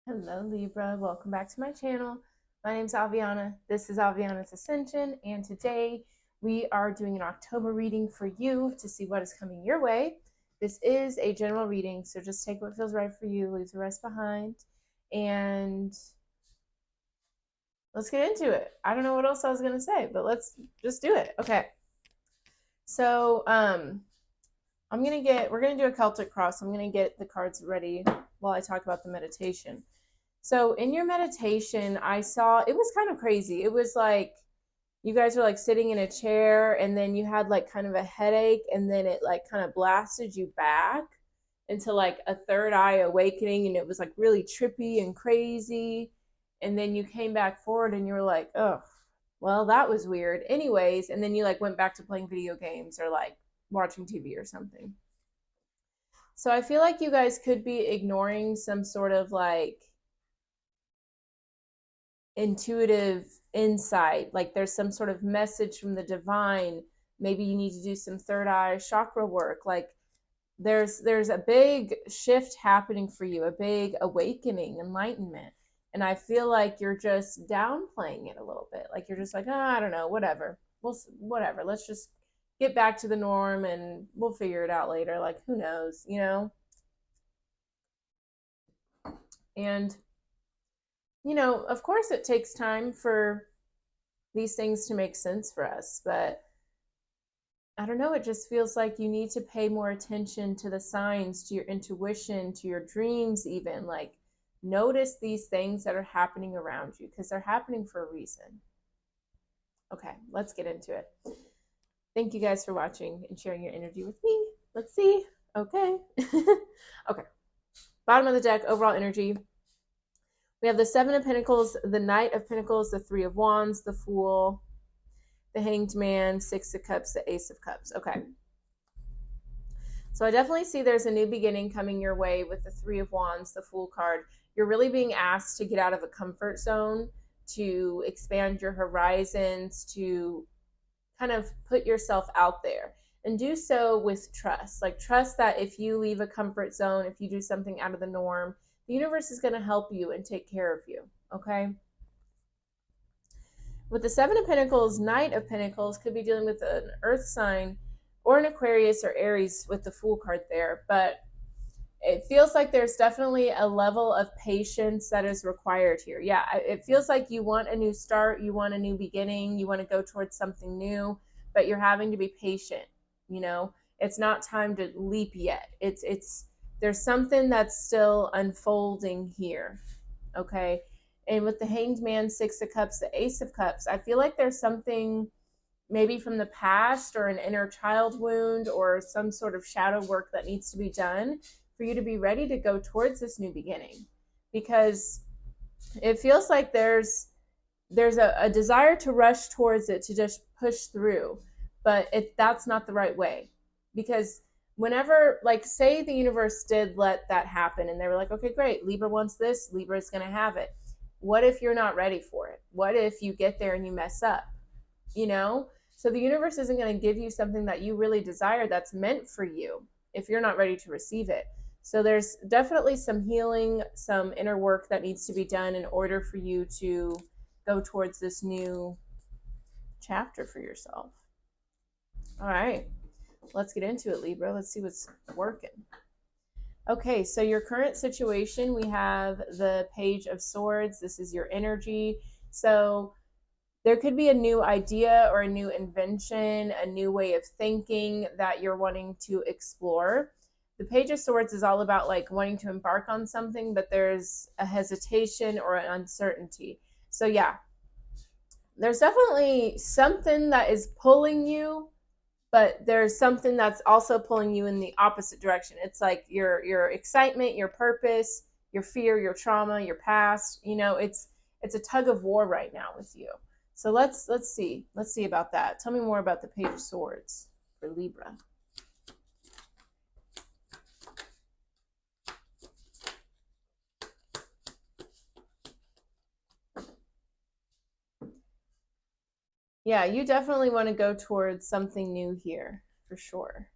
Hello Libra, welcome back to my channel. My name is Aviana, this is Aviana's Ascension, and today we are doing an October reading for you to see what is coming your way. This is a general reading, so just take what feels right for you, leave the rest behind, and let's get into it. I don't know what else I was going to say, but let's just do it. Okay, so we're going to do a Celtic cross. I'm going to get the cards ready while I talk about the meditation. So in your meditation, I saw, it was kind of crazy. It was like you guys were like sitting in a chair and then you had like kind of a headache and then it like kind of blasted you back into like a third eye awakening, and it was like really trippy and crazy. And then you came back forward and you were like, oh, well, that was weird. Anyways, and then you like went back to playing video games or like watching TV or something. So I feel like you guys could be ignoring some sort of like intuitive insight, like there's some sort of message from the divine. Maybe you need to do some third eye chakra work. Like there's a big shift happening for you, a big awakening, enlightenment. And I feel like you're just downplaying it a little bit. Like you're just like, oh, I don't know, whatever. Whatever. Let's just get back to the norm and we'll figure it out later. Like who knows, you know? And of course it takes time for these things to make sense for us, but I don't know, it just feels like you need to pay more attention to the signs, to your intuition, to your dreams, even like notice these things that are happening around you because they're happening for a reason. Okay, let's get into it. Thank you guys for watching and sharing your energy with me. Let's see. Okay. Okay. Bottom of the deck, overall energy. We have the Seven of Pentacles, the Knight of Pentacles, the Three of Wands, the Fool, the Hanged Man, Six of Cups, the Ace of Cups. Okay. So I definitely see there's a new beginning coming your way with the Three of Wands, the Fool card. You're really being asked to get out of a comfort zone, to expand your horizons, to kind of put yourself out there and do so with trust. Like trust that if you leave a comfort zone, if you do something out of the norm, the universe is going to help you and take care of you. Okay. With the Seven of Pentacles, Knight of Pentacles could be dealing with an earth sign or an Aquarius or Aries with the Fool card there, but it feels like there's definitely a level of patience that is required here. Yeah, it feels like you want a new start, you want a new beginning, you want to go towards something new, but you're having to be patient. It's not time to leap yet. There's something that's still unfolding here. Okay. And with the Hanged Man, Six of Cups, the Ace of Cups, I feel like there's something maybe from the past or an inner child wound or some sort of shadow work that needs to be done for you to be ready to go towards this new beginning, because it feels like there's a desire to rush towards it, to just push through, but that's not the right way. Because whenever, like, say the universe did let that happen and they were like, okay, great, Libra wants this, Libra is going to have it. What if you're not ready for it? What if you get there and you mess up? So the universe isn't going to give you something that you really desire that's meant for you if you're not ready to receive it. So there's definitely some healing, some inner work that needs to be done in order for you to go towards this new chapter for yourself. All right, let's get into it, Libra. Let's see what's working. Okay, so your current situation, we have the Page of Swords. This is your energy. So there could be a new idea or a new invention, a new way of thinking that you're wanting to explore. The Page of Swords is all about like wanting to embark on something, but there's a hesitation or an uncertainty. So yeah, there's definitely something that is pulling you, but there's something that's also pulling you in the opposite direction. It's like your excitement, your purpose, your fear, your trauma, your past. It's a tug of war right now with you. So let's see about that. Tell me more about the Page of Swords for Libra. Yeah, you definitely want to go towards something new here for sure.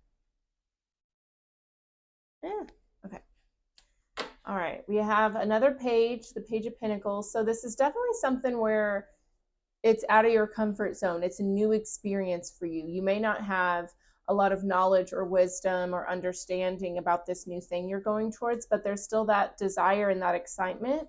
Yeah. Okay. All right, we have another page, the Page of Pentacles. So this is definitely something where it's out of your comfort zone. It's a new experience for you. You may not have a lot of knowledge or wisdom or understanding about this new thing you're going towards, but there's still that desire and that excitement.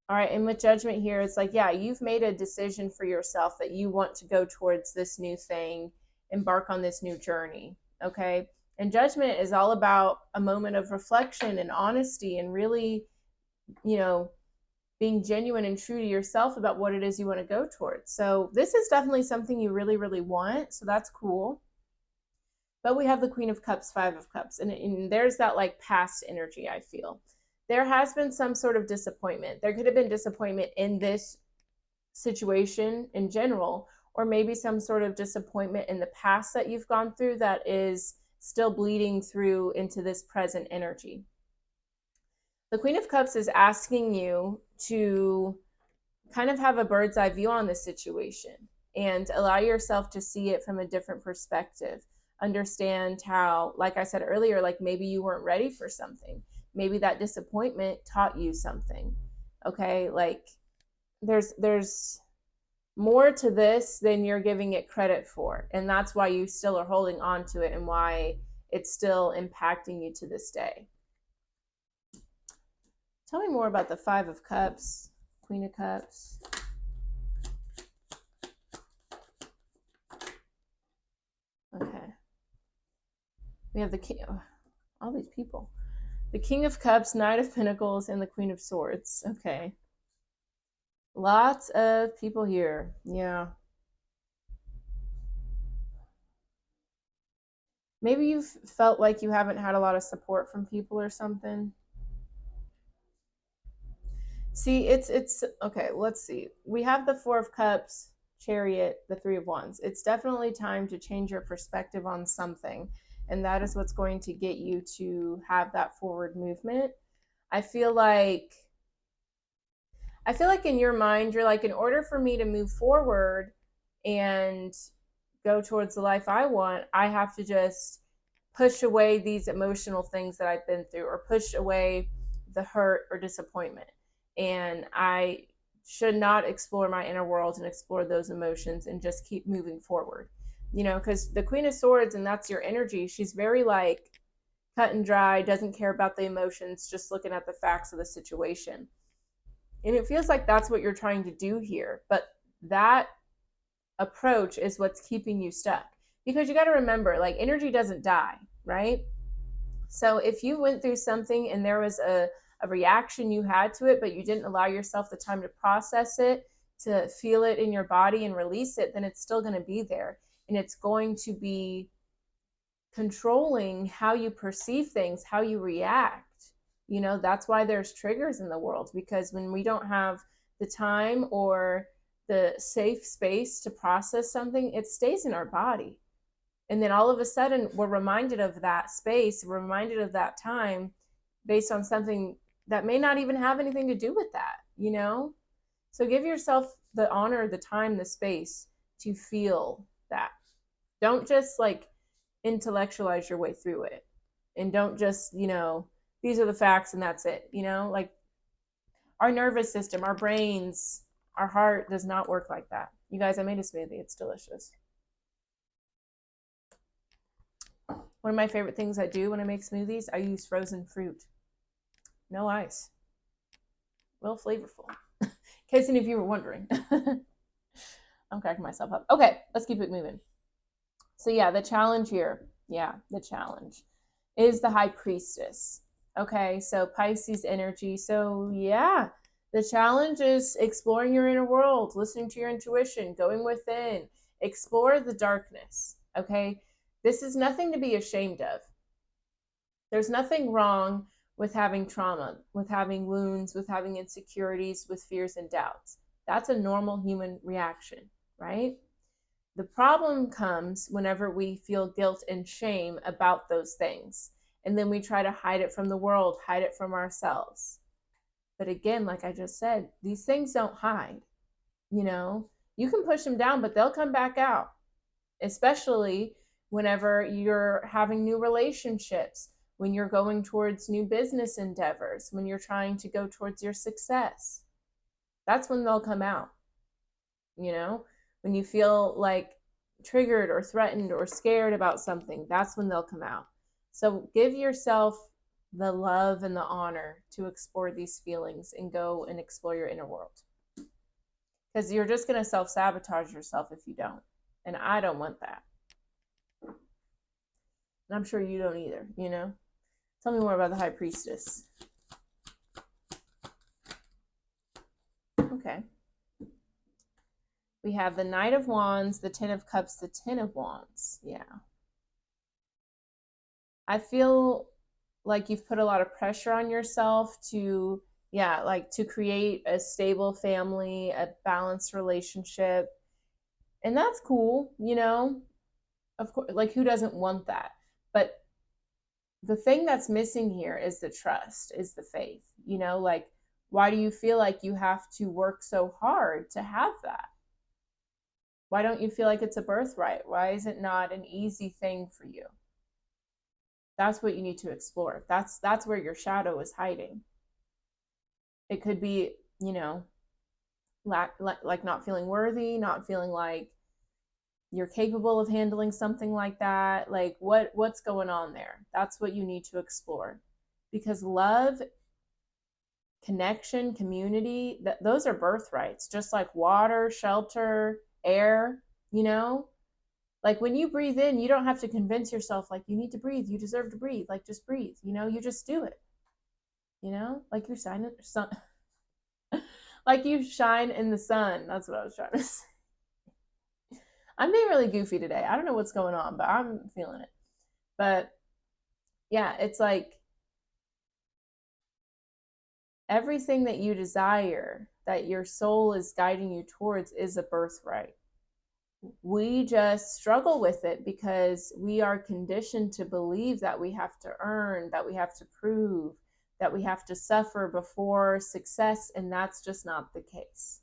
All right, and with Judgment here, it's like, yeah, you've made a decision for yourself that you want to go towards this new thing, embark on this new journey, okay? And Judgment is all about a moment of reflection and honesty and really, you know, being genuine and true to yourself about what it is you want to go towards. So this is definitely something you really, really want. So that's cool. But we have the Queen of Cups, Five of Cups, and there's that like past energy, I feel. There has been some sort of disappointment. There could have been disappointment in this situation in general, or maybe some sort of disappointment in the past that you've gone through that is still bleeding through into this present energy. The Queen of Cups is asking you to kind of have a bird's eye view on the situation and allow yourself to see it from a different perspective. Understand how, like I said earlier, like maybe you weren't ready for something. Maybe that disappointment taught you something. Okay, like there's more to this than you're giving it credit for, and that's why you still are holding on to it and why it's still impacting you to this day. Tell me more about the Five of Cups, Queen of Cups. Okay. We have the King, all these people. The King of Cups, Knight of Pentacles, and the Queen of Swords. Okay. Lots of people here. Yeah. Maybe you've felt like you haven't had a lot of support from people or something. See, it's okay. Let's see. We have the Four of Cups, Chariot, the Three of Wands. It's definitely time to change your perspective on something, and that is what's going to get you to have that forward movement. I feel like in your mind, you're like, in order for me to move forward and go towards the life I want, I have to just push away these emotional things that I've been through, or push away the hurt or disappointment. And I should not explore my inner world and explore those emotions and just keep moving forward. You know, because the Queen of Swords, and that's your energy, she's very like cut and dry, doesn't care about the emotions, just looking at the facts of the situation. And it feels like that's what you're trying to do here. But that approach is what's keeping you stuck. Because you got to remember, like, energy doesn't die, right? So if you went through something and there was a reaction you had to it, but you didn't allow yourself the time to process it, to feel it in your body and release it, then it's still going to be there. And it's going to be controlling how you perceive things, how you react. You know, that's why there's triggers in the world, because when we don't have the time or the safe space to process something, it stays in our body. And then all of a sudden, we're reminded of that space, we're reminded of that time based on something that may not even have anything to do with that, you know? So give yourself the honor, the time, the space to feel that. Don't just like intellectualize your way through it. And don't just, you know, these are the facts and that's it, you know? Like, our nervous system, our brains, our heart does not work like that. You guys, I made a smoothie. It's delicious. One of my favorite things I do when I make smoothies, I use frozen fruit. No ice. Real flavorful. In case any of you were wondering. I'm cracking myself up. Okay, let's keep it moving. So yeah, the challenge here, the challenge is the High Priestess. Okay, so Pisces energy. So yeah, the challenge is exploring your inner world, listening to your intuition, going within, explore the darkness. Okay, this is nothing to be ashamed of. There's nothing wrong with having trauma, with having wounds, with having insecurities, with fears and doubts. That's a normal human reaction, right? The problem comes whenever we feel guilt and shame about those things. And then we try to hide it from the world, hide it from ourselves. But again, like I just said, these things don't hide. You know, you can push them down, but they'll come back out, especially whenever you're having new relationships, when you're going towards new business endeavors, when you're trying to go towards your success. That's when they'll come out. You know, when you feel like triggered or threatened or scared about something, that's when they'll come out. So give yourself the love and the honor to explore these feelings and go and explore your inner world. Because you're just going to self-sabotage yourself if you don't. And I don't want that. And I'm sure you don't either, you know? Tell me more about the High Priestess. Okay. We have the Knight of Wands, the Ten of Cups, the Ten of Wands. Yeah. I feel like you've put a lot of pressure on yourself to, like to create a stable family, a balanced relationship. And that's cool, you know? Of course, like who doesn't want that? But the thing that's missing here is the trust, is the faith, you know? Like, why do you feel like you have to work so hard to have that? Why don't you feel like it's a birthright? Why is it not an easy thing for you? That's what you need to explore. That's where your shadow is hiding. It could be, you know, like not feeling worthy, not feeling like you're capable of handling something like that. Like what's going on there? That's what you need to explore. Because love, connection, community, those are birthrights, just like water, shelter, air, you know? Like when you breathe in, you don't have to convince yourself like you need to breathe, you deserve to breathe, like just breathe, you know, you just do it. You know, like you're shining sun like you shine in the sun. That's what I was trying to say. I'm being really goofy today. I don't know what's going on, but I'm feeling it. But yeah, it's like everything that you desire, that your soul is guiding you towards, is a birthright. We just struggle with it because we are conditioned to believe that we have to earn, that we have to prove, that we have to suffer before success, and that's just not the case.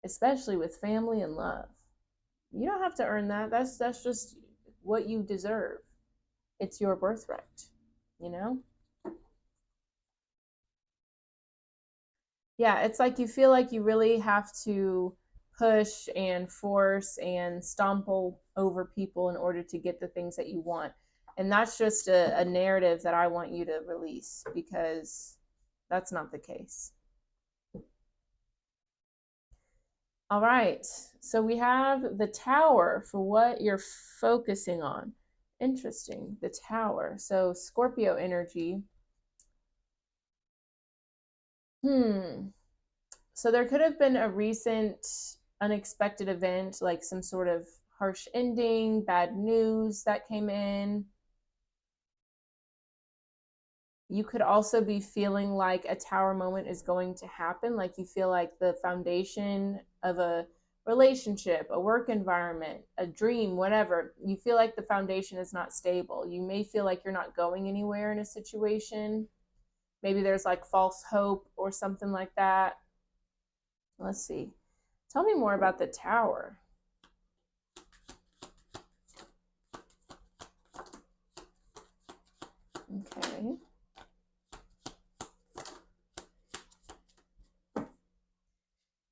Especially with family and love. You don't have to earn that. That's just what you deserve. It's your birthright, you know? Yeah, it's like you feel like you really have to push and force and stomp over people in order to get the things that you want. And that's just a narrative that I want you to release, because that's not the case. All right, so we have the Tower for what you're focusing on. Interesting, the Tower. So Scorpio energy. So there could have been a recent unexpected event, like some sort of harsh ending, bad news that came in. You could also be feeling like a Tower moment is going to happen, like you feel like the foundation of a relationship, a work environment, a dream, whatever, you feel like the foundation is not stable. You may feel like you're not going anywhere in a situation. Maybe there's like false hope or something like that. Let's see. Tell me more about the Tower. Okay.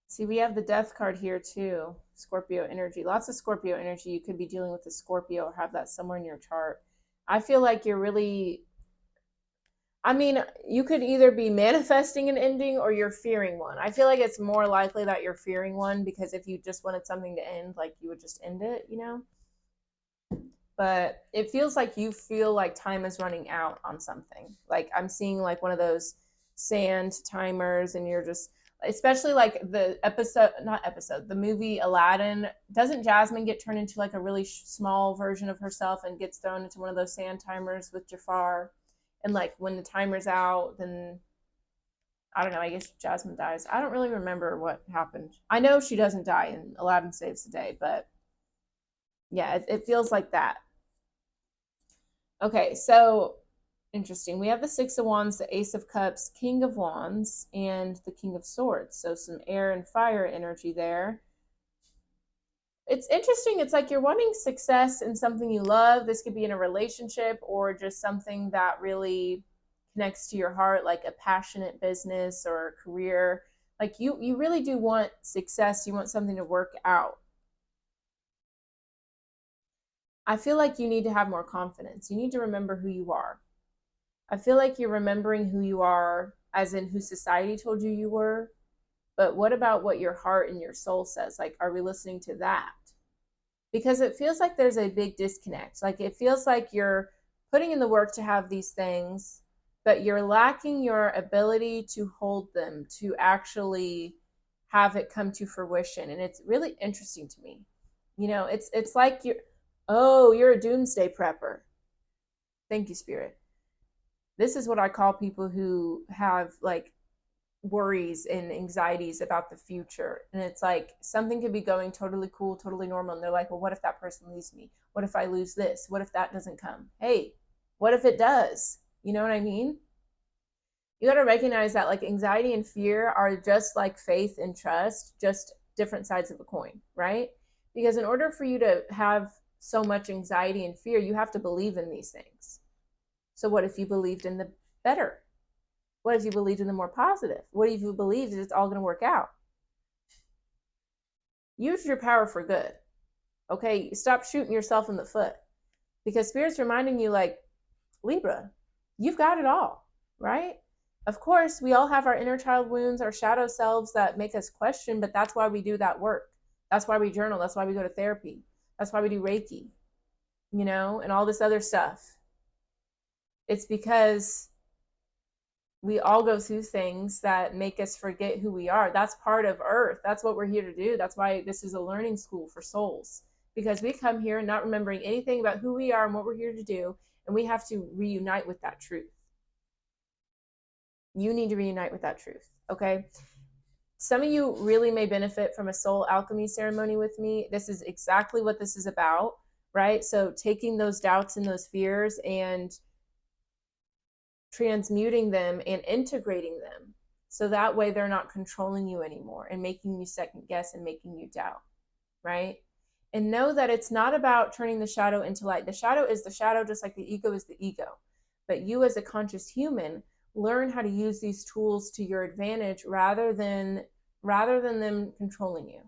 See, we have the Death card here too. Scorpio energy. Lots of Scorpio energy. You could be dealing with a Scorpio or have that somewhere in your chart. I feel like you're really, I mean, you could either be manifesting an ending or you're fearing one. I feel like it's more likely that you're fearing one, because if you just wanted something to end, like you would just end it, you know? But it feels like you feel like time is running out on something. Like I'm seeing like one of those sand timers, and you're just, especially like the the movie Aladdin. Doesn't Jasmine get turned into like a really small version of herself and gets thrown into one of those sand timers with Jafar? And like when the timer's out, then I don't know, I guess Jasmine dies. I don't really remember what happened. I know she doesn't die and Aladdin saves the day, but yeah, it feels like that. Okay, so interesting. We have the Six of Wands, the Ace of Cups, King of Wands, and the King of Swords. So some air and fire energy there. it's interesting. It's like you're wanting success in something you love. This could be in a relationship or just something that really connects to your heart, like a passionate business or a career. Like you really do want success. You want something to work out. I feel like you need to have more confidence. You need to remember who you are. I feel like you're remembering who you are, as in who society told you you were. But what about what your heart and your soul says? Like, are we listening to that? Because it feels like there's a big disconnect. Like, it feels like you're putting in the work to have these things, but you're lacking your ability to hold them, to actually have it come to fruition. And it's really interesting to me. You know, it's like you're a doomsday prepper. Thank you, Spirit. This is what I call people who have like worries and anxieties about the future. And it's like something could be going totally cool, totally normal. And they're like, well, what if that person leaves me? What if I lose this? What if that doesn't come? Hey, what if it does? You know what I mean? You got to recognize that like anxiety and fear are just like faith and trust, just different sides of a coin, right? Because in order for you to have so much anxiety and fear, you have to believe in these things. So what if you believed in the better? What if you believed in the more positive? What if you believed that it's all going to work out? Use your power for good. Okay, stop shooting yourself in the foot, because Spirit's reminding you, like, Libra, you've got it all, right? Of course, we all have our inner child wounds, our shadow selves that make us question, but that's why we do that work. That's why we journal. That's why we go to therapy. That's why we do Reiki, you know, and all this other stuff. It's because we all go through things that make us forget who we are. That's part of Earth. That's what we're here to do. That's why this is a learning school for souls, because we come here not remembering anything about who we are and what we're here to do, and we have to reunite with that truth. You need to reunite with that truth, okay? Some of you really may benefit from a soul alchemy ceremony with me. This is exactly what this is about, right? So taking those doubts and those fears and transmuting them and integrating them, so that way they're not controlling you anymore and making you second guess and making you doubt, right? And know that it's not about turning the shadow into light. The shadow is the shadow, just like the ego is the ego. But you as a conscious human learn how to use these tools to your advantage rather than them controlling you.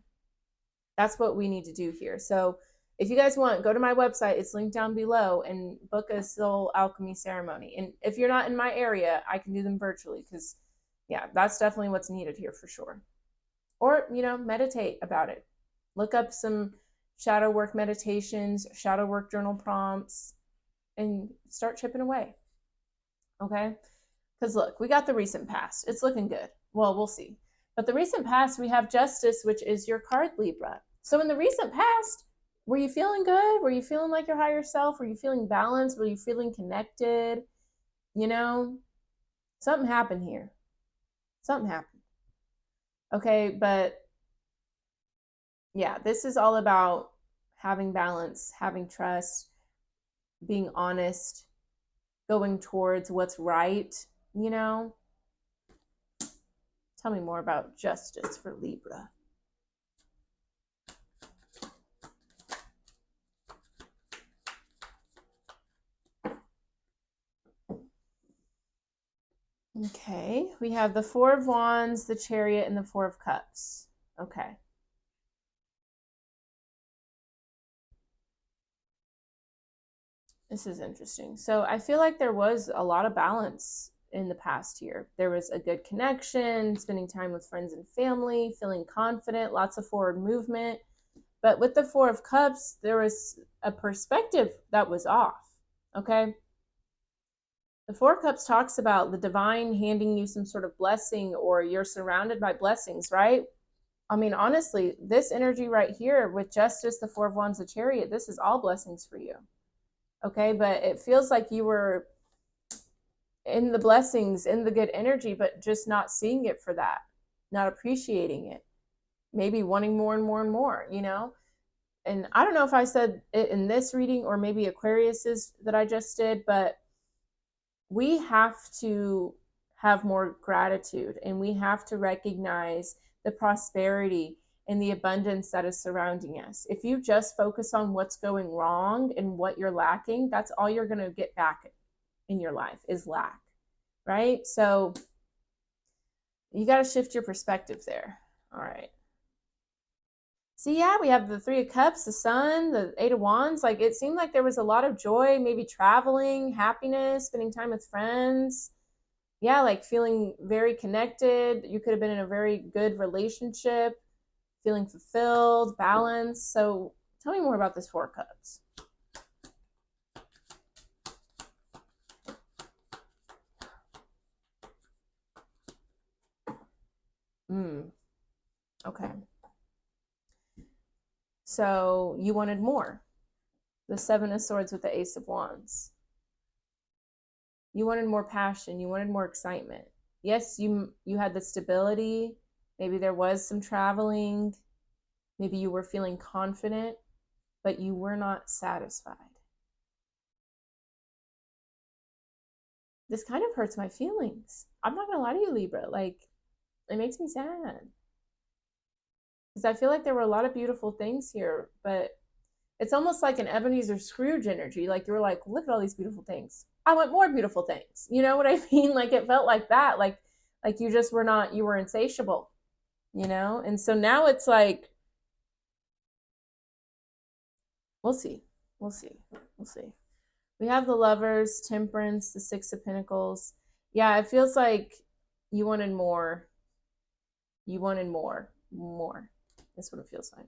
That's what we need to do here. So if you guys want, go to my website. It's linked down below, and book a soul alchemy ceremony. And if you're not in my area, I can do them virtually, because yeah, that's definitely what's needed here for sure. Or, you know, meditate about it. Look up some shadow work meditations, shadow work journal prompts, and start chipping away. Okay? Because look, we got the recent past. It's looking good. Well, we'll see. But the recent past, we have Justice, which is your card, Libra. So in the recent past, were you feeling good? Were you feeling like your higher self? Were you feeling balanced? Were you feeling connected? You know, something happened here. Something happened. Okay, but yeah, this is all about having balance, having trust, being honest, going towards what's right, you know? Tell me more about Justice for Libra. Okay, we have the Four of Wands, the Chariot, and the Four of Cups. Okay. This is interesting. So I feel like there was a lot of balance in the past year. There was a good connection, spending time with friends and family, feeling confident, lots of forward movement. But with the Four of Cups, there was a perspective that was off. Okay. The Four of Cups talks about the divine handing you some sort of blessing, or you're surrounded by blessings, right? I mean, honestly, this energy right here with Justice, the Four of Wands, the Chariot, this is all blessings for you. Okay, but it feels like you were in the blessings, in the good energy, but just not seeing it for that, not appreciating it, maybe wanting more and more and more, you know? And I don't know if I said it in this reading or maybe Aquarius's that I just did, but we have to have more gratitude, and we have to recognize the prosperity and the abundance that is surrounding us. If you just focus on what's going wrong and what you're lacking, that's all you're going to get back in your life is lack, right? So you got to shift your perspective there. All right. So yeah, we have the Three of Cups, the Sun, the Eight of Wands. Like it seemed like there was a lot of joy, maybe traveling, happiness, spending time with friends. Yeah, like feeling very connected. You could have been in a very good relationship, feeling fulfilled, balanced. So tell me more about this Four of Cups. Okay. So you wanted more. The Seven of Swords with the Ace of Wands. You wanted more passion. You wanted more excitement. Yes, you had the stability. Maybe there was some traveling. Maybe you were feeling confident, but you were not satisfied. This kind of hurts my feelings. I'm not going to lie to you, Libra. Like, it makes me sad. Because I feel like there were a lot of beautiful things here, but it's almost like an Ebenezer Scrooge energy. Like, you were like, look at all these beautiful things. I want more beautiful things. You know what I mean? Like, it felt like that. Like you just were not, you were insatiable, you know? And so now it's like, we'll see. We'll see. We'll see. We have the Lovers, Temperance, the Six of Pentacles. Yeah, it feels like you wanted more. You wanted more. More. That's what it feels like.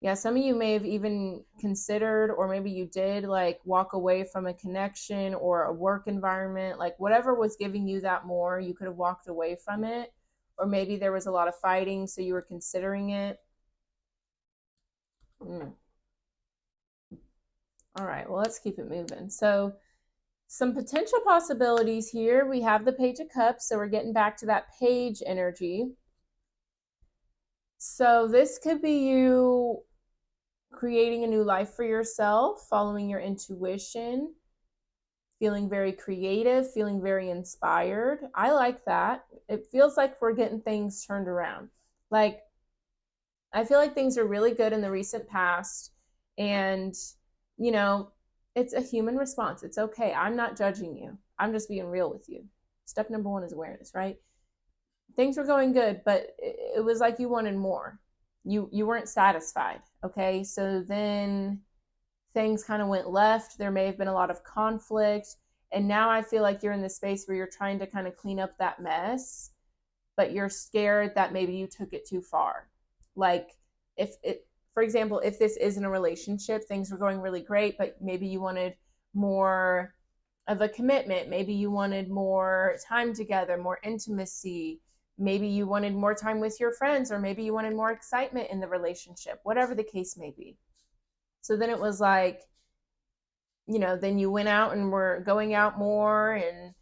Yeah, some of you may have even considered, or maybe you did, like walk away from a connection or a work environment, like whatever was giving you that more, you could have walked away from it. Or maybe there was a lot of fighting, so you were considering it. All right, well, let's keep it moving. So some potential possibilities here. We have the Page of Cups, so we're getting back to that page energy. So this could be you creating a new life for yourself, following your intuition, feeling very creative, feeling very inspired. I like that. It feels like we're getting things turned around. Like, I feel like things are really good in the recent past, and, you know, it's a human response. It's okay. I'm not judging you. I'm just being real with you. Step number one is awareness, right? Things were going good, but it was like you wanted more. You weren't satisfied. Okay. So then things kind of went left. There may have been a lot of conflict. And now I feel like you're in this space where you're trying to kind of clean up that mess, but you're scared that maybe you took it too far. Like, if it, for example, if this isn't a relationship, things were going really great, but maybe you wanted more of a commitment. Maybe you wanted more time together, more intimacy. Maybe you wanted more time with your friends, or maybe you wanted more excitement in the relationship, whatever the case may be. So then it was like, you know, then you went out and were going out more, and,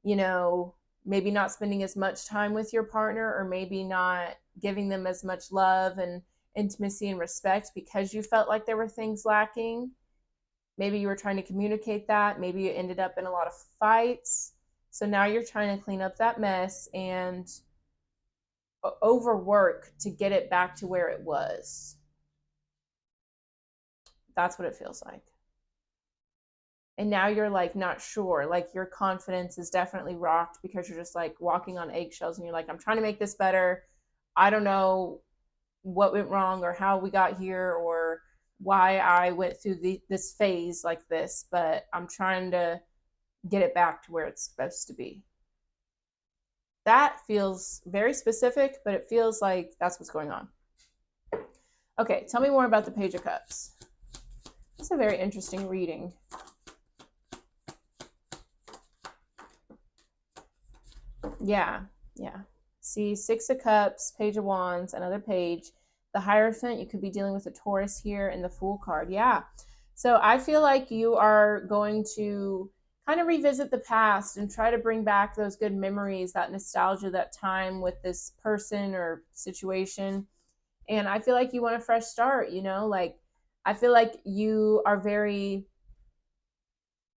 you know, maybe not spending as much time with your partner, or maybe not giving them as much love and intimacy and respect because you felt like there were things lacking. Maybe you were trying to communicate that. Maybe you ended up in a lot of fights. So now you're trying to clean up that mess and overwork to get it back to where it was. That's what it feels like. And now you're like not sure. Like your confidence is definitely rocked because you're just like walking on eggshells, and you're like, I'm trying to make this better. I don't know what went wrong or how we got here or why I went through this phase like this, but I'm trying to get it back to where it's supposed to be. That feels very specific, but it feels like that's what's going on. Okay, tell me more about the Page of Cups. It's a very interesting reading. Yeah. See, Six of Cups, Page of Wands, another page. The Hierophant, you could be dealing with a Taurus here, and the Fool card. Yeah. So I feel like you are going to kind of revisit the past and try to bring back those good memories, that nostalgia, that time with this person or situation. And I feel like you want a fresh start, you know, like I feel like you are very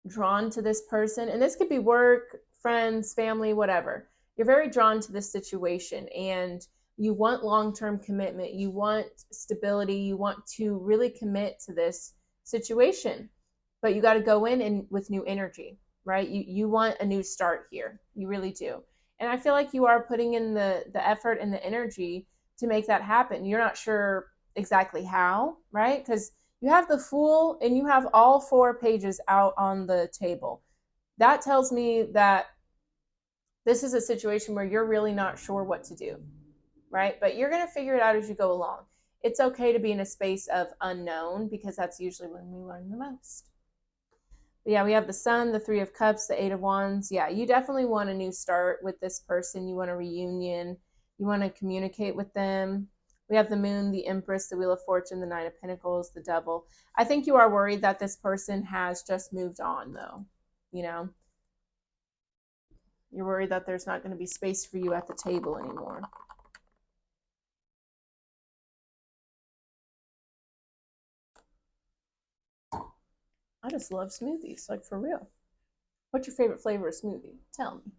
drawn to this person, and this could be work, friends, family, whatever. You're very drawn to this situation, and You want long-term commitment. You want stability. You want to really commit to this situation, but you got to go in and with new energy, right? You want a new start here. You really do. And I feel like you are putting in the effort and the energy to make that happen. You're not sure exactly how, right? Because you have the Fool and you have all 4 pages out on the table. That tells me that this is a situation where you're really not sure what to do, right? But you're going to figure it out as you go along. It's okay to be in a space of unknown because that's usually when we learn the most. But yeah, we have the Sun, the Three of Cups, the Eight of Wands. Yeah, you definitely want a new start with this person. You want a reunion. You want to communicate with them. We have the Moon, the Empress, the Wheel of Fortune, the Nine of Pentacles, the Devil. I think you are worried that this person has just moved on, though. You know, you're worried that there's not going to be space for you at the table anymore. I just love smoothies, like for real. What's your favorite flavor of smoothie? Tell me.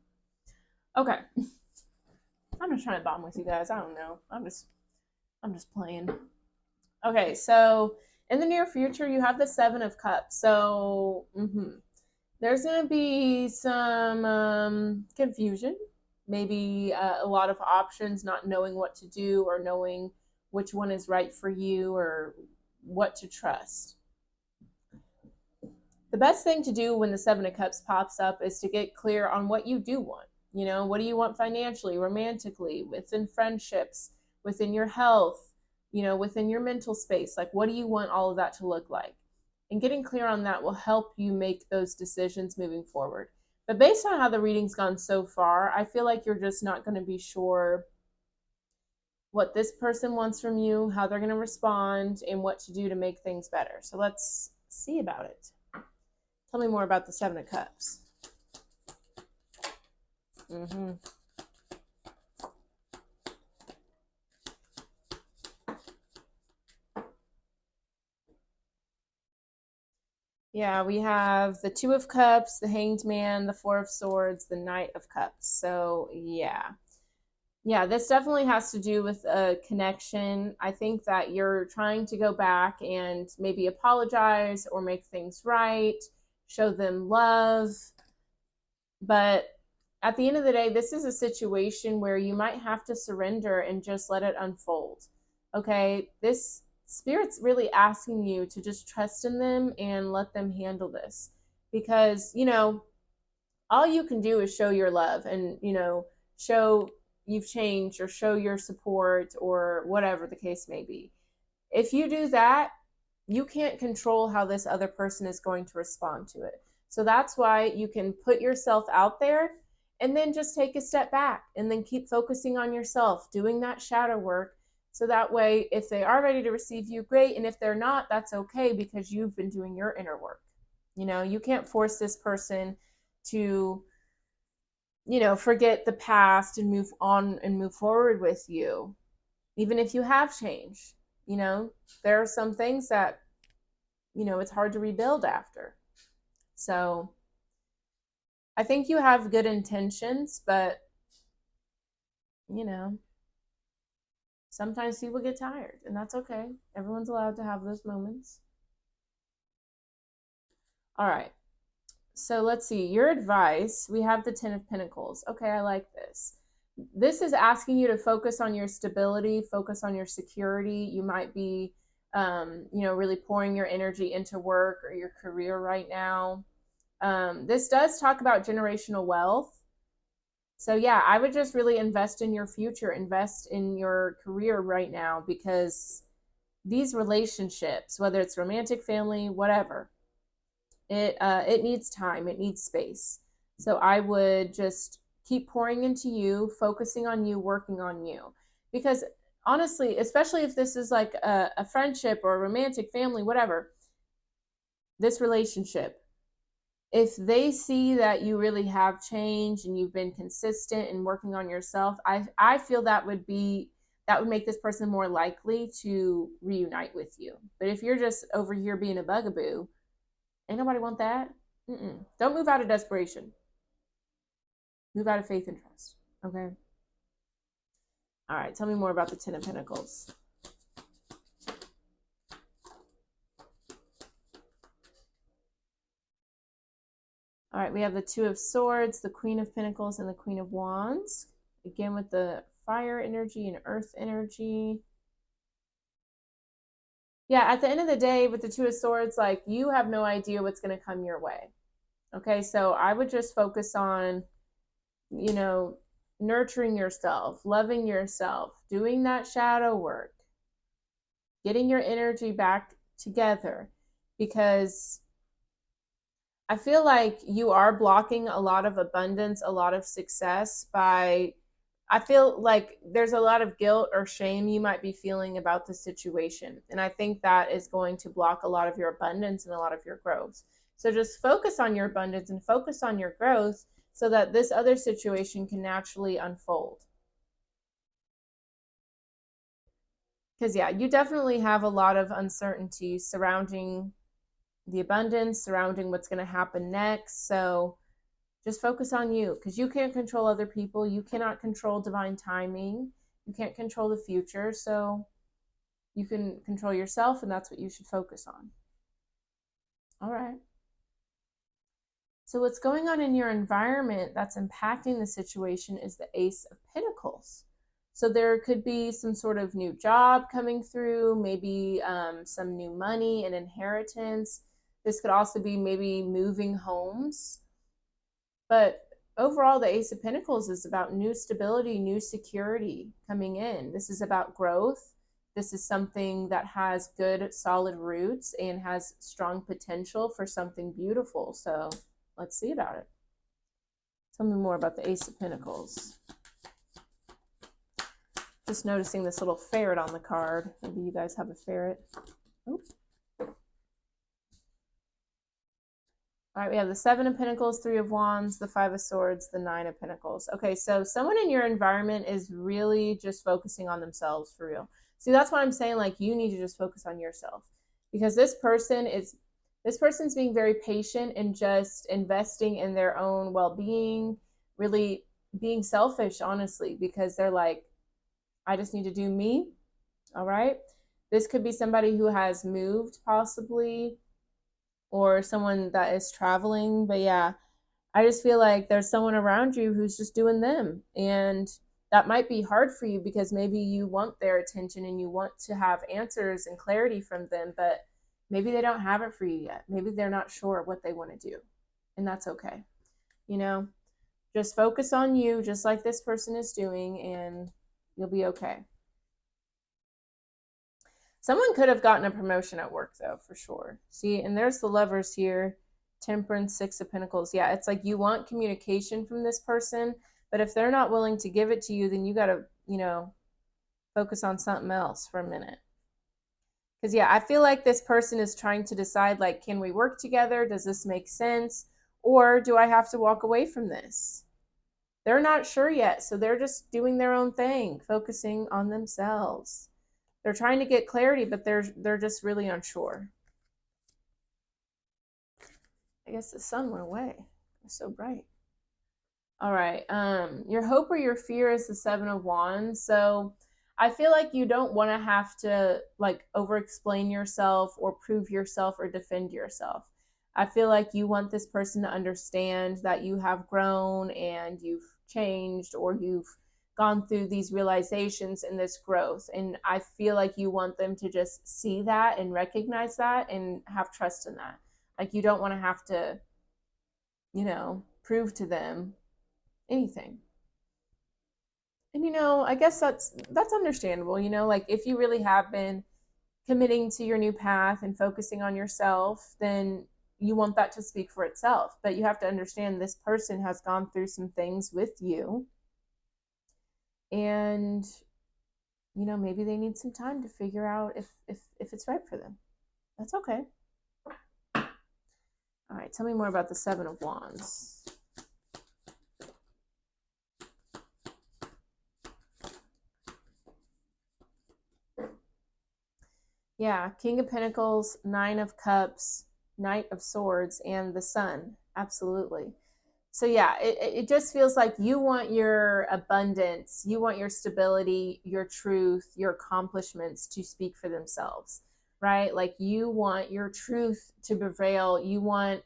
Okay. I'm just trying to bond with you guys. I don't know. I'm just playing. Okay, so in the near future, you have the Seven of Cups. So there's going to be some confusion, maybe a lot of options, not knowing what to do or knowing which one is right for you or what to trust. The best thing to do when the Seven of Cups pops up is to get clear on what you do want. You know, what do you want financially, romantically, within friendships, within your health, you know, within your mental space? Like, what do you want all of that to look like? And getting clear on that will help you make those decisions moving forward. But based on how the reading's gone so far, I feel like you're just not going to be sure what this person wants from you, how they're going to respond, and what to do to make things better. So let's see about it. Tell me more about the Seven of Cups. Yeah, we have the Two of Cups, the Hanged Man, the Four of Swords, the Knight of Cups. So, yeah. Yeah, this definitely has to do with a connection. I think that you're trying to go back and maybe apologize or make things right, show them love. But at the end of the day, this is a situation where you might have to surrender and just let it unfold. Okay, this Spirit's really asking you to just trust in them and let them handle this. Because, you know, all you can do is show your love and, you know, show you've changed or show your support or whatever the case may be. If you do that, you can't control how this other person is going to respond to it. So that's why you can put yourself out there and then just take a step back and then keep focusing on yourself, doing that shadow work. So that way, if they are ready to receive you, great. And if they're not, that's okay because you've been doing your inner work. You know, you can't force this person to, you know, forget the past and move on and move forward with you, even if you have changed. You know, there are some things that, you know, it's hard to rebuild after. So I think you have good intentions, but, you know, sometimes people get tired, and that's okay. Everyone's allowed to have those moments. All right. So let's see. Your advice, we have the Ten of Pentacles. Okay, I like this. This is asking you to focus on your stability, focus on your security. You might be, you know, really pouring your energy into work or your career right now. This does talk about generational wealth. So yeah, I would just really invest in your future, invest in your career right now, because these relationships, whether it's romantic, family, whatever, it needs time, it needs space. So I would just keep pouring into you, focusing on you, working on you, because honestly, especially if this is like a friendship or a romantic, family, whatever, this relationship, if they see that you really have changed and you've been consistent in working on yourself, I feel that would make this person more likely to reunite with you. But if you're just over here being a bugaboo, ain't nobody want that. Don't move out of desperation. Move out of faith and trust. Okay. All right, tell me more about the Ten of Pentacles. All right, we have the Two of Swords, the Queen of Pentacles, and the Queen of Wands. Again, with the fire energy and earth energy. Yeah, at the end of the day, with the Two of Swords, like, you have no idea what's going to come your way. Okay, so I would just focus on, you know, nurturing yourself, loving yourself, doing that shadow work, getting your energy back together, because I feel like you are blocking a lot of abundance, a lot of success by, I feel like there's a lot of guilt or shame you might be feeling about the situation. And I think that is going to block a lot of your abundance and a lot of your growth. So just focus on your abundance and focus on your growth so that this other situation can naturally unfold. Because, yeah, you definitely have a lot of uncertainty surrounding the abundance, surrounding what's going to happen next. So just focus on you, because you can't control other people. You cannot control divine timing. You can't control the future. So you can control yourself, and that's what you should focus on. All right. So what's going on in your environment that's impacting the situation is the Ace of Pentacles. So there could be some sort of new job coming through, maybe some new money, an inheritance. This could also be maybe moving homes. But overall, the Ace of Pentacles is about new stability, new security coming in. This is about growth. This is something that has good, solid roots and has strong potential for something beautiful. So let's see about it. Tell me more about the Ace of Pentacles. Just noticing this little ferret on the card. Maybe you guys have a ferret. Oop. All right, we have the Seven of Pentacles, Three of Wands, the Five of Swords, the Nine of Pentacles. Okay, so someone in your environment is really just focusing on themselves for real. See, that's why I'm saying, like, you need to just focus on yourself, because this person's being very patient and just investing in their own well-being, really being selfish, honestly, because they're like, I just need to do me. All right. This could be somebody who has moved, possibly, or someone that is traveling. But yeah, I just feel like there's someone around you who's just doing them. And that might be hard for you, because maybe you want their attention and you want to have answers and clarity from them, but maybe they don't have it for you yet. Maybe they're not sure what they want to do. And that's okay. You know, just focus on you, just like this person is doing, and you'll be okay. Someone could have gotten a promotion at work, though, for sure. See, and there's the Lovers here. Temperance, Six of Pentacles. Yeah, it's like you want communication from this person, but if they're not willing to give it to you, then you got to, focus on something else for a minute. Because, yeah, I feel like this person is trying to decide, like, can we work together? Does this make sense? Or do I have to walk away from this? They're not sure yet, so they're just doing their own thing, focusing on themselves. They're trying to get clarity, but they're just really unsure. I guess the sun went away. It's so bright. All right. Your hope or your fear is the Seven of Wands. So I feel like you don't want to have to, like, over explain yourself or prove yourself or defend yourself. I feel like you want this person to understand that you have grown and you've changed, or you've gone through these realizations and this growth. And I feel like you want them to just see that and recognize that and have trust in that. Like, you don't want to have to, prove to them anything. And I guess that's understandable. Like, if you really have been committing to your new path and focusing on yourself, then you want that to speak for itself. But you have to understand this person has gone through some things with you, and maybe they need some time to figure out if it's right for them. That's okay. All right, tell me more about the Seven of Wands. Yeah, King of Pentacles, Nine of Cups, Knight of Swords, and the Sun. Absolutely. So yeah, it just feels like you want your abundance, you want your stability, your truth, your accomplishments to speak for themselves, right? Like you want your truth to prevail. You want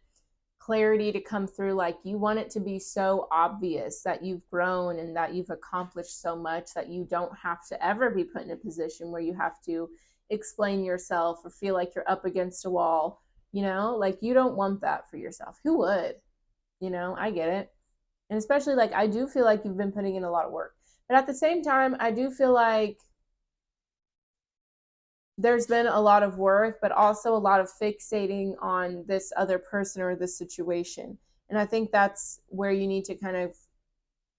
clarity to come through. Like you want it to be so obvious that you've grown and that you've accomplished so much that you don't have to ever be put in a position where you have to explain yourself or feel like you're up against a wall. Like you don't want that for yourself. Who would? I get it. And especially like I do feel like you've been putting in a lot of work. But at the same time, I do feel like there's been a lot of work, but also a lot of fixating on this other person or this situation. And I think that's where you need to kind of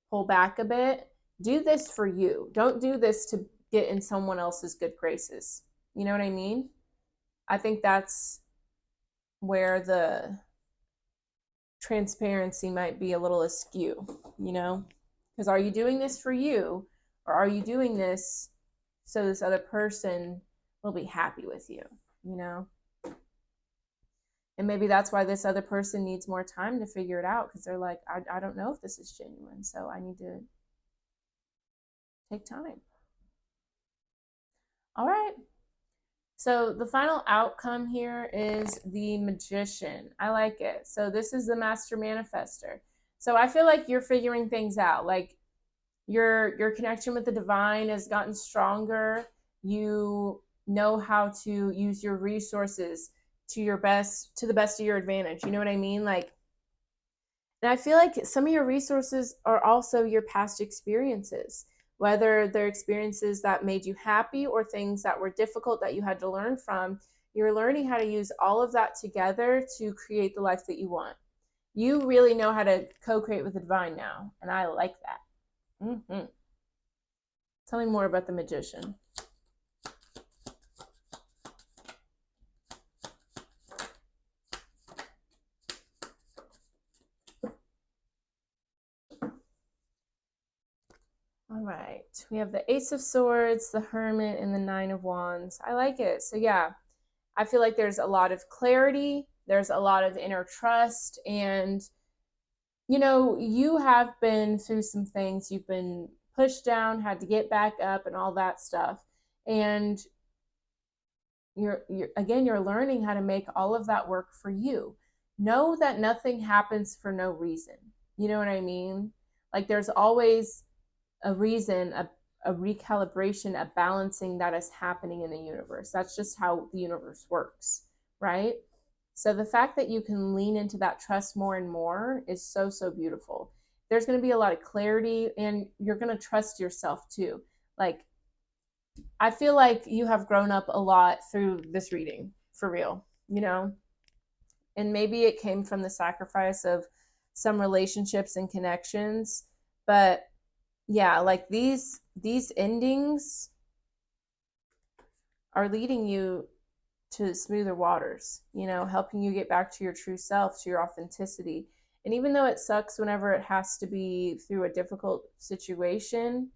pull back a bit. Do this for you. Don't do this to get in someone else's good graces. You know what I mean? I think that's where the transparency might be a little askew, Because are you doing this for you, or are you doing this so this other person will be happy with you, And maybe that's why this other person needs more time to figure it out, because they're like, I don't know if this is genuine, so I need to take time. All right. So the final outcome here is the Magician. I like it. So this is the Master Manifester. So I feel like you're figuring things out. Like your connection with the divine has gotten stronger. You know how to use your resources to the best of your advantage. You know what I mean? Like, and I feel like some of your resources are also your past experiences, whether they're experiences that made you happy or things that were difficult that you had to learn from. You're learning how to use all of that together to create the life that you want. You really know how to co-create with the divine now, and I like that. Mm-hmm. Tell me more about the Magician. All right, we have the Ace of Swords, the Hermit, and the Nine of Wands. I like it. So yeah, I feel like there's a lot of clarity, there's a lot of inner trust, and you have been through some things. You've been pushed down, had to get back up, and all that stuff. And you're learning how to make all of that work for you. Know that nothing happens for no reason. You know what I mean? Like there's always a reason, a recalibration, a balancing that is happening in the universe. That's just how the universe works, right? So the fact that you can lean into that trust more and more is so, so beautiful. There's going to be a lot of clarity, and you're going to trust yourself too. Like, I feel like you have grown up a lot through this reading, for real, And maybe it came from the sacrifice of some relationships and connections, but yeah, like these endings are leading you to smoother waters, helping you get back to your true self, to your authenticity. And even though it sucks whenever it has to be through a difficult situation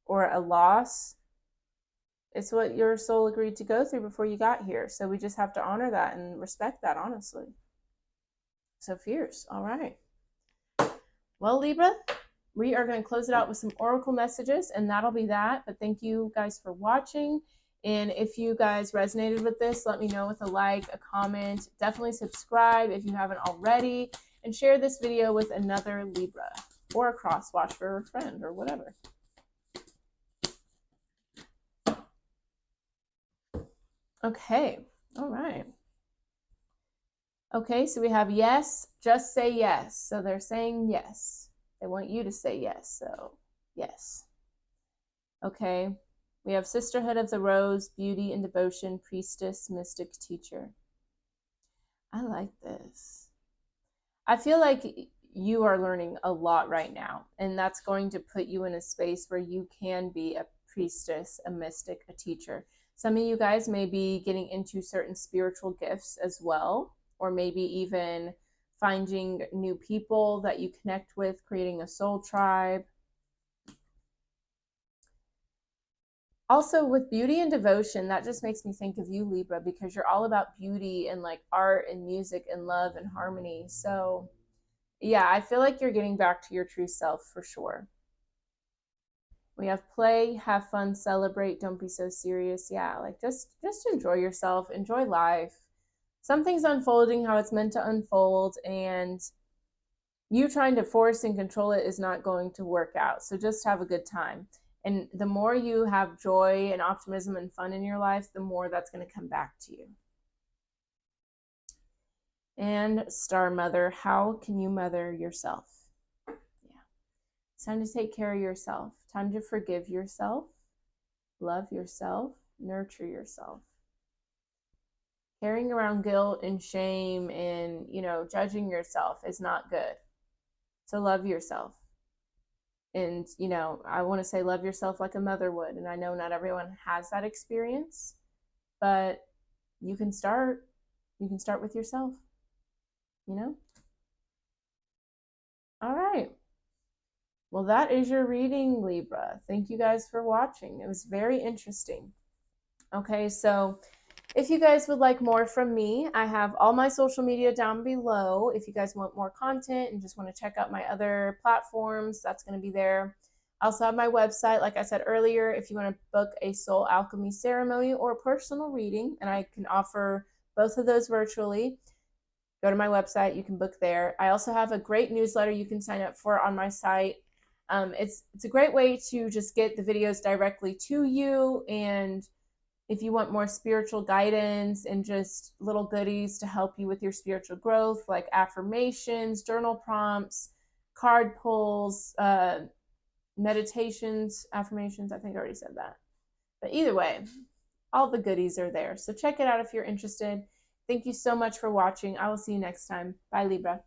or a loss, it's what your soul agreed to go through before you got here. So we just have to honor that and respect that, honestly. So fierce. All right. Well, Libra, we are going to close it out with some oracle messages, and that'll be that. But thank you guys for watching. And if you guys resonated with this, let me know with a like, a comment. Definitely subscribe if you haven't already, and share this video with another Libra or a cross watcher or friend or whatever. Okay. All right. Okay, so we have yes, just say yes. So they're saying yes. They want you to say yes, so yes. Okay, we have Sisterhood of the Rose, Beauty and Devotion, Priestess, Mystic, Teacher. I like this. I feel like you are learning a lot right now, and that's going to put you in a space where you can be a priestess, a mystic, a teacher. Some of you guys may be getting into certain spiritual gifts as well, or maybe even finding new people that you connect with, creating a soul tribe. Also, with beauty and devotion, that just makes me think of you, Libra, because you're all about beauty and like art and music and love and harmony. So Yeah, I feel like you're getting back to your true self for sure. We have play, have fun, celebrate, don't be so serious. Yeah, like just enjoy yourself, enjoy life. Something's unfolding how it's meant to unfold, and you trying to force and control it is not going to work out. So just have a good time. And the more you have joy and optimism and fun in your life, the more that's going to come back to you. And Star Mother, how can you mother yourself? Yeah. It's time to take care of yourself. Time to forgive yourself, love yourself, nurture yourself. Carrying around guilt and shame and, judging yourself is not good. So love yourself. And, I want to say love yourself like a mother would. And I know not everyone has that experience, but you can start. You can start with yourself, you know? All right. Well, that is your reading, Libra. Thank you guys for watching. It was very interesting. Okay, so if you guys would like more from me, I have all my social media down below. If you guys want more content and just want to check out my other platforms, that's going to be there. I also have my website, like I said earlier, if you want to book a soul alchemy ceremony or a personal reading, and I can offer both of those virtually. Go to my website, you can book there. I also have a great newsletter you can sign up for on my site. It's a great way to just get the videos directly to you, and if you want more spiritual guidance and just little goodies to help you with your spiritual growth, like affirmations, journal prompts, card pulls, meditations, affirmations, I think I already said that. But either way, all the goodies are there. So check it out if you're interested. Thank you so much for watching. I will see you next time. Bye, Libra.